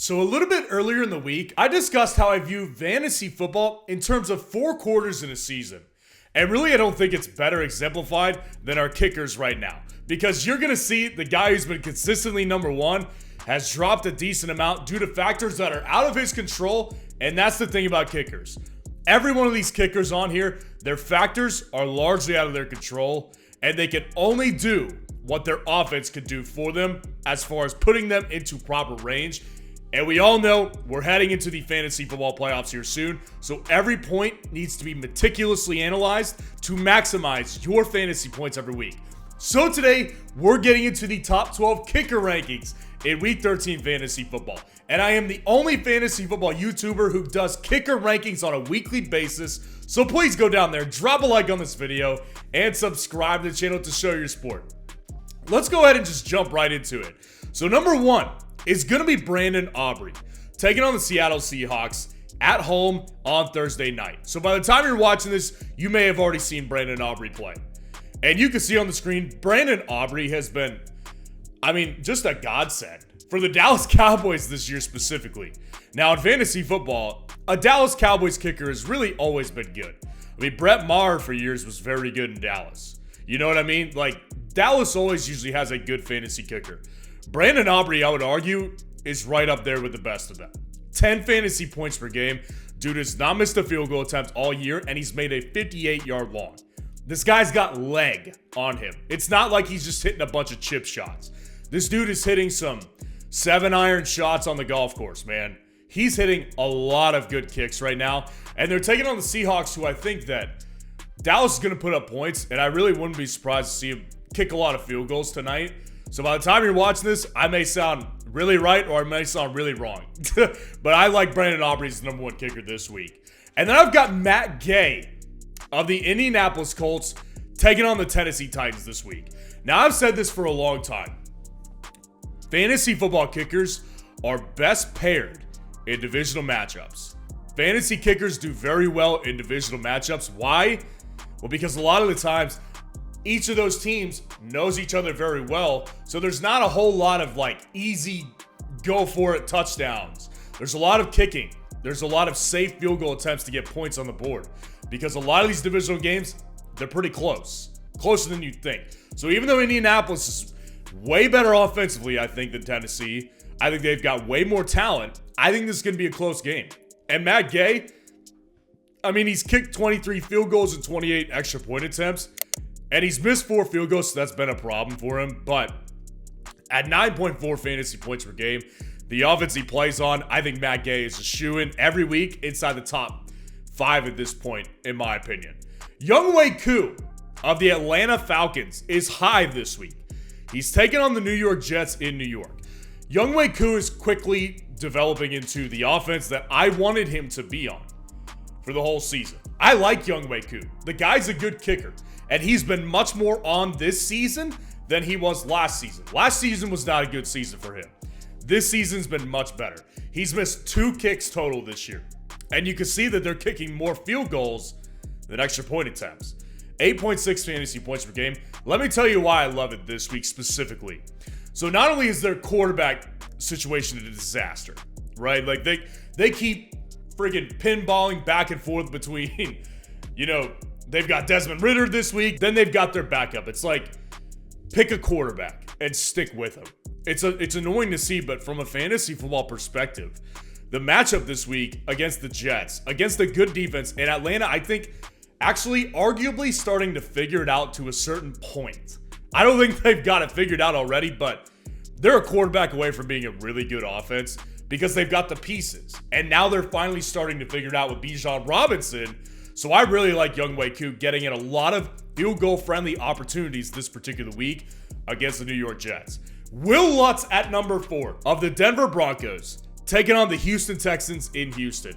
So a little bit earlier in the week, I discussed how I view fantasy football in terms of 4 quarters in a season. And really, I don't think it's better exemplified than our kickers right now. Because you're going to see the guy who's been consistently number 1 has dropped a decent amount due to factors that are out of his control. And that's the thing about kickers. Every one of these kickers on here, their factors are largely out of their control. And they can only do what their offense can do for them as far as putting them into proper range. And we all know we're heading into the fantasy football playoffs here soon, so every point needs to be meticulously analyzed to maximize your fantasy points every week. So today, we're getting into the top 12 kicker rankings in Week 13 fantasy football. And I am the only fantasy football YouTuber who does kicker rankings on a weekly basis, so please go down there, drop a like on this video, and subscribe to the channel to show your support. Let's go ahead and just jump right into it. So number 1 is going to be Brandon Aubrey, taking on the Seattle Seahawks at home on Thursday night. So by the time you're watching this, you may have already seen Brandon Aubrey play. And you can see on the screen, Brandon Aubrey has been, just a godsend for the Dallas Cowboys this year specifically. Now in fantasy football, a Dallas Cowboys kicker has really always been good. Brett Maher for years was very good in Dallas. You know what I mean? Dallas always usually has a good fantasy kicker. Brandon Aubrey, I would argue, is right up there with the best of them. 10 fantasy points per game. Dude has not missed a field goal attempt all year, and he's made a 58-yard long. This guy's got leg on him. It's not like he's just hitting a bunch of chip shots. This dude is hitting some 7-iron shots on the golf course, man. He's hitting a lot of good kicks right now, and they're taking on the Seahawks, who I think that Dallas is going to put up points, and I really wouldn't be surprised to see him kick a lot of field goals tonight. So by the time you're watching this, I may sound really right or I may sound really wrong. But I like Brandon Aubrey as the number 1 kicker this week. And then I've got Matt Gay of the Indianapolis Colts taking on the Tennessee Titans this week. Now, I've said this for a long time. Fantasy football kickers are best paired in divisional matchups. Fantasy kickers do very well in divisional matchups. Why? Well, because a lot of the times, each of those teams knows each other very well, so there's not a whole lot of easy go for it touchdowns. There's a lot of kicking. There's a lot of safe field goal attempts to get points on the board because a lot of these divisional games, they're pretty close. Closer than you'd think. So even though Indianapolis is way better offensively, I think, than Tennessee, I think they've got way more talent. I think this is going to be a close game. And Matt Gay, he's kicked 23 field goals and 28 extra point attempts. And he's missed 4 field goals, so that's been a problem for him. But at 9.4 fantasy points per game, the offense he plays on, I think Matt Gay is a shoo-in every week inside the top 5 at this point, in my opinion. Younghoe Koo of the Atlanta Falcons is high this week. He's taken on the New York Jets in New York. Younghoe Koo is quickly developing into the offense that I wanted him to be on for the whole season. I like Younghoe Koo. The guy's a good kicker. And he's been much more on this season than he was last season. Last season was not a good season for him. This season's been much better. He's missed 2 kicks total this year. And you can see that they're kicking more field goals than extra point attempts. 8.6 fantasy points per game. Let me tell you why I love it this week specifically. So not only is their quarterback situation a disaster, right? They keep friggin' pinballing back and forth between, they've got Desmond Ridder this week. Then they've got their backup. It's pick a quarterback and stick with him. It's annoying to see, but from a fantasy football perspective, the matchup this week against the Jets, against a good defense, and Atlanta, I think, actually arguably starting to figure it out to a certain point. I don't think they've got it figured out already, but they're a quarterback away from being a really good offense because they've got the pieces. And now they're finally starting to figure it out with Bijan Robinson. So I really like Younghoe Koo getting in a lot of field goal friendly opportunities this particular week against the New York Jets. Will Lutz at number 4 of the Denver Broncos taking on the Houston Texans in Houston.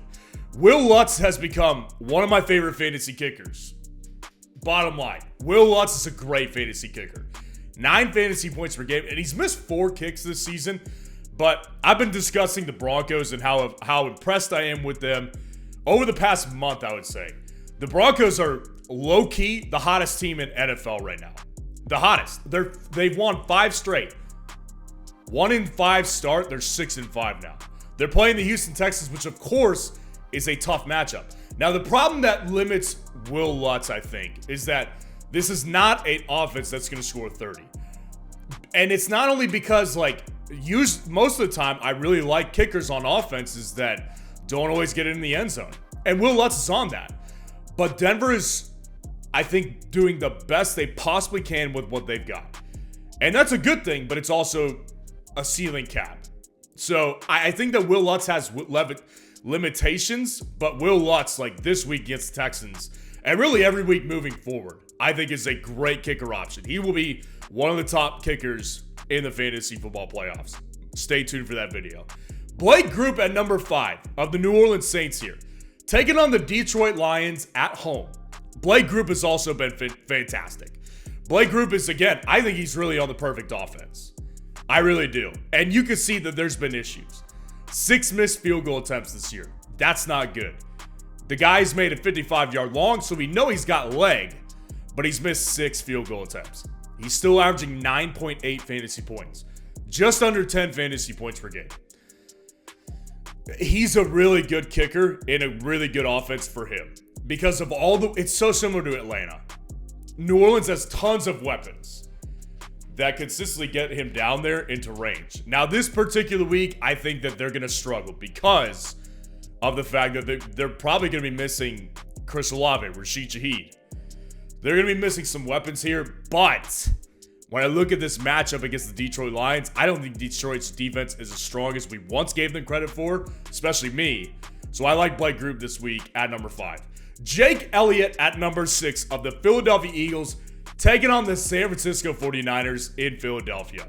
Will Lutz has become one of my favorite fantasy kickers. Bottom line, Will Lutz is a great fantasy kicker. 9 fantasy points per game, and he's missed 4 kicks this season. But I've been discussing the Broncos and how impressed I am with them over the past month, I would say. The Broncos are low-key the hottest team in NFL right now. The hottest. They've won 5 straight. 1-5 start. They're 6-5 now. They're playing the Houston Texans, which of course is a tough matchup. Now, the problem that limits Will Lutz, I think, is that this is not an offense that's going to score 30. And it's not only because, like, most of the time, I really like kickers on offenses that don't always get in the end zone. And Will Lutz is on that. But Denver is, I think, doing the best they possibly can with what they've got. And that's a good thing, but it's also a ceiling cap. So I think that Will Lutz has limitations, but Will Lutz, like this week against the Texans, and really every week moving forward, I think is a great kicker option. He will be one of the top kickers in the fantasy football playoffs. Stay tuned for that video. Blake Group at number 5 of the New Orleans Saints here, taking on the Detroit Lions at home. Blake Group has also been fantastic. Blake Group is, again, I think he's really on the perfect offense. I really do. And you can see that there's been issues. 6 missed field goal attempts this year. That's not good. The guy's made a 55-yard long, so we know he's got leg, but he's missed 6 field goal attempts. He's still averaging 9.8 fantasy points. Just under 10 fantasy points per game. He's a really good kicker and a really good offense for him. Because of it's so similar to Atlanta. New Orleans has tons of weapons that consistently get him down there into range. Now, this particular week, I think that they're going to struggle because of the fact that they're probably going to be missing Chris Olave, Rashid Shaheed. They're going to be missing some weapons here, but when I look at this matchup against the Detroit Lions, I don't think Detroit's defense is as strong as we once gave them credit for, especially me. So I like Blake Group this week at number 5. Jake Elliott at number 6 of the Philadelphia Eagles, taking on the San Francisco 49ers in Philadelphia.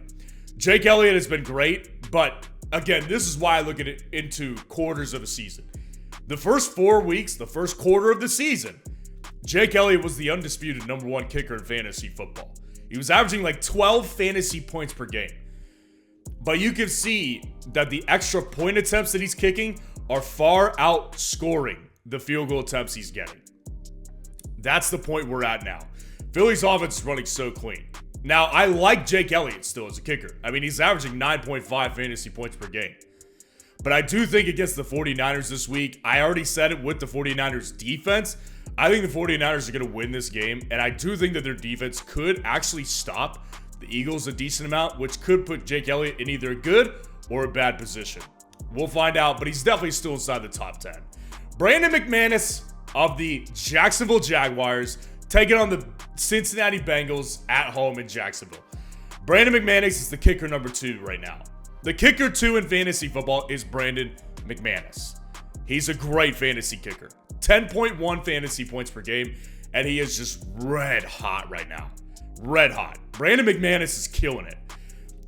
Jake Elliott has been great, but again, this is why I look at it into quarters of a season. The first 4 weeks, the first quarter of the season, Jake Elliott was the undisputed number 1 kicker in fantasy football. He was averaging like 12 fantasy points per game. But you can see that the extra point attempts that he's kicking are far outscoring the field goal attempts he's getting. That's the point we're at now. Philly's offense is running so clean. Now, I like Jake Elliott still as a kicker. I mean, he's averaging 9.5 fantasy points per game. But I do think against the 49ers this week, I already said it with the 49ers defense, I think the 49ers are going to win this game, and I do think that their defense could actually stop the Eagles a decent amount, which could put Jake Elliott in either a good or a bad position. We'll find out, but he's definitely still inside the top 10. Brandon McManus of the Jacksonville Jaguars taking on the Cincinnati Bengals at home in Jacksonville. Brandon McManus is the kicker number 2 right now. The kicker 2 in fantasy football is Brandon McManus. He's a great fantasy kicker. 10.1 fantasy points per game, and he is just red hot right now. Red hot. Brandon McManus is killing it.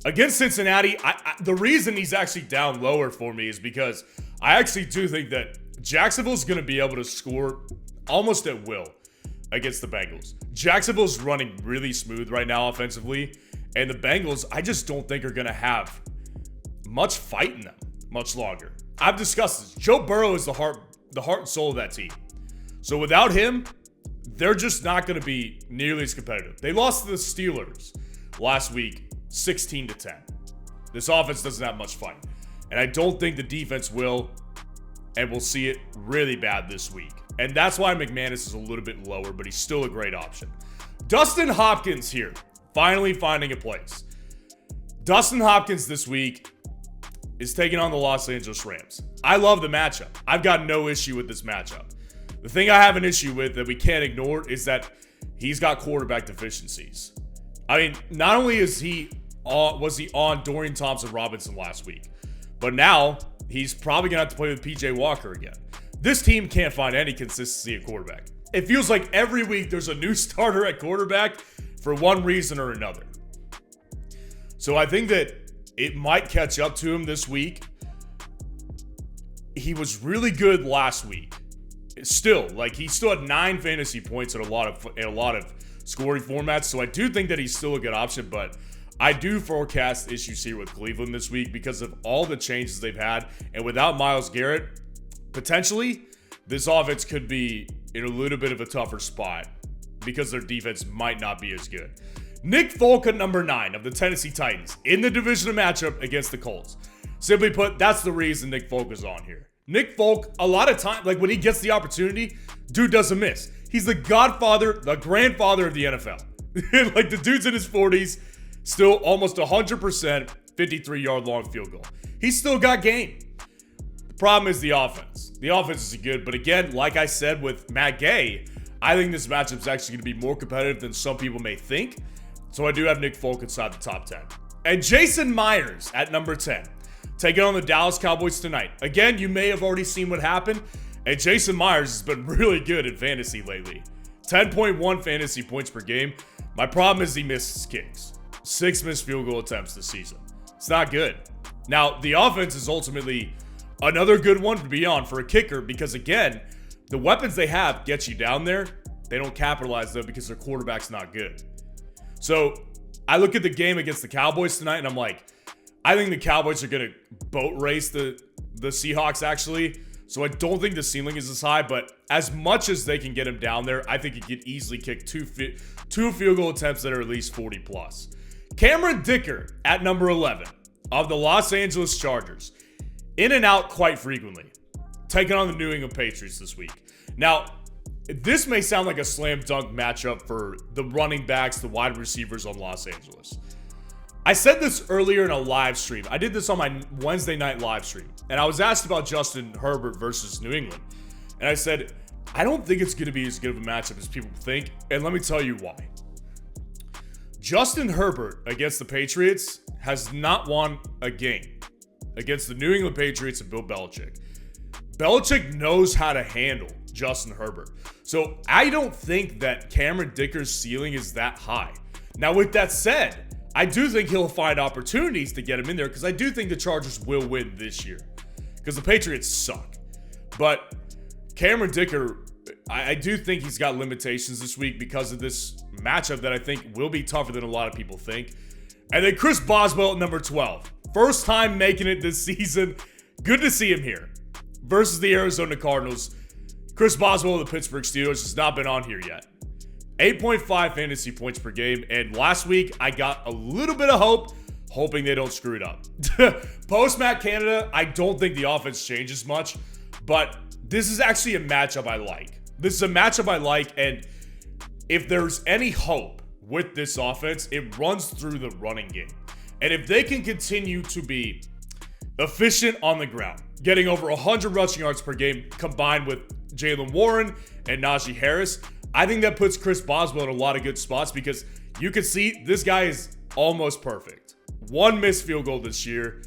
Against Cincinnati, the reason he's actually down lower for me is because I actually do think that Jacksonville's going to be able to score almost at will against the Bengals. Jacksonville's running really smooth right now offensively, and the Bengals, I just don't think are going to have much fight in them much longer. I've discussed this. Joe Burrow is the heart and soul of that team. So without him, they're just not going to be nearly as competitive. They lost to the Steelers last week, 16-10. This offense doesn't have much fight. And I don't think the defense will, and we'll see it really bad this week. And that's why McManus is a little bit lower, but he's still a great option. Dustin Hopkins here, finally finding a place. Dustin Hopkins this week is taking on the Los Angeles Rams. I love the matchup. I've got no issue with this matchup. The thing I have an issue with that we can't ignore is that he's got quarterback deficiencies. I mean, not only was he on Dorian Thompson-Robinson last week, but now he's probably going to have to play with PJ Walker again. This team can't find any consistency at quarterback. It feels like every week there's a new starter at quarterback for one reason or another. So I think that it might catch up to him this week. He was really good last week. He still had 9 fantasy points in a lot of scoring formats. So I do think that he's still a good option, but I do forecast issues here with Cleveland this week because of all the changes they've had. And without Myles Garrett, potentially, this offense could be in a little bit of a tougher spot because their defense might not be as good. Nick Folk at number 9 of the Tennessee Titans in the divisional matchup against the Colts. Simply put, that's the reason Nick Folk is on here. Nick Folk, a lot of time, like when he gets the opportunity, dude doesn't miss. He's the godfather, the grandfather of the NFL. Like the dude's in his 40s, still almost 100%, 53-yard long field goal. He's still got game. The problem is the offense. The offense is good, but again, like I said with Matt Gay, I think this matchup's actually going to be more competitive than some people may think. So I do have Nick Folk inside the top 10. And Jason Myers at number 10. Taking on the Dallas Cowboys tonight. Again, you may have already seen what happened, and Jason Myers has been really good in fantasy lately. 10.1 fantasy points per game. My problem is he misses kicks. 6 missed field goal attempts this season. It's not good. Now, the offense is ultimately another good one to be on for a kicker because, again, the weapons they have get you down there. They don't capitalize, though, because their quarterback's not good. So, I look at the game against the Cowboys tonight, and I'm like, I think the Cowboys are going to boat race the Seahawks, actually. So I don't think the ceiling is as high, but as much as they can get him down there, I think he could easily kick two field goal attempts that are at least 40 plus. Cameron Dicker at number 11 of the Los Angeles Chargers. In and out quite frequently. Taking on the New England Patriots this week. Now, this may sound like a slam dunk matchup for the running backs, the wide receivers on Los Angeles. I said this earlier in a live stream. I did this on my Wednesday night live stream. And I was asked about Justin Herbert versus New England. And I said, I don't think it's going to be as good of a matchup as people think. And let me tell you why. Justin Herbert against the Patriots has not won a game against the New England Patriots and Bill Belichick. Belichick knows how to handle Justin Herbert. So I don't think that Cameron Dicker's ceiling is that high. Now, with that said, I do think he'll find opportunities to get him in there because I do think the Chargers will win this year because the Patriots suck. But Cameron Dicker, I do think he's got limitations this week because of this matchup that I think will be tougher than a lot of people think. And then Chris Boswell at number 12. First time making it this season. Good to see him here. Versus the Arizona Cardinals. Chris Boswell of the Pittsburgh Steelers has not been on here yet. 8.5 fantasy points per game. And last week, I got a little bit of hope, hoping they don't screw it up. Post Matt Canada, I don't think the offense changes much. But this is actually a matchup I like. This is a matchup I like. And if there's any hope with this offense, it runs through the running game. And if they can continue to be efficient on the ground, getting over 100 rushing yards per game combined with Jaylen Warren and Najee Harris, I think that puts Chris Boswell in a lot of good spots because you can see this guy is almost perfect. 1 missed field goal this year,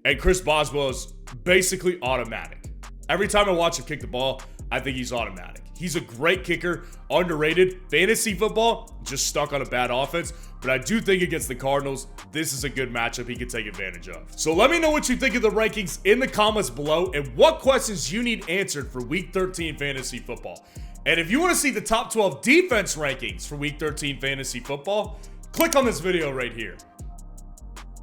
and Chris Boswell is basically automatic. Every time I watch him kick the ball, I think he's automatic. He's a great kicker, underrated. Fantasy football, just stuck on a bad offense. But I do think against the Cardinals, this is a good matchup he can take advantage of. So let me know what you think of the rankings in the comments below and what questions you need answered for Week 13 Fantasy Football. And if you want to see the top 12 defense rankings for Week 13 Fantasy Football, click on this video right here.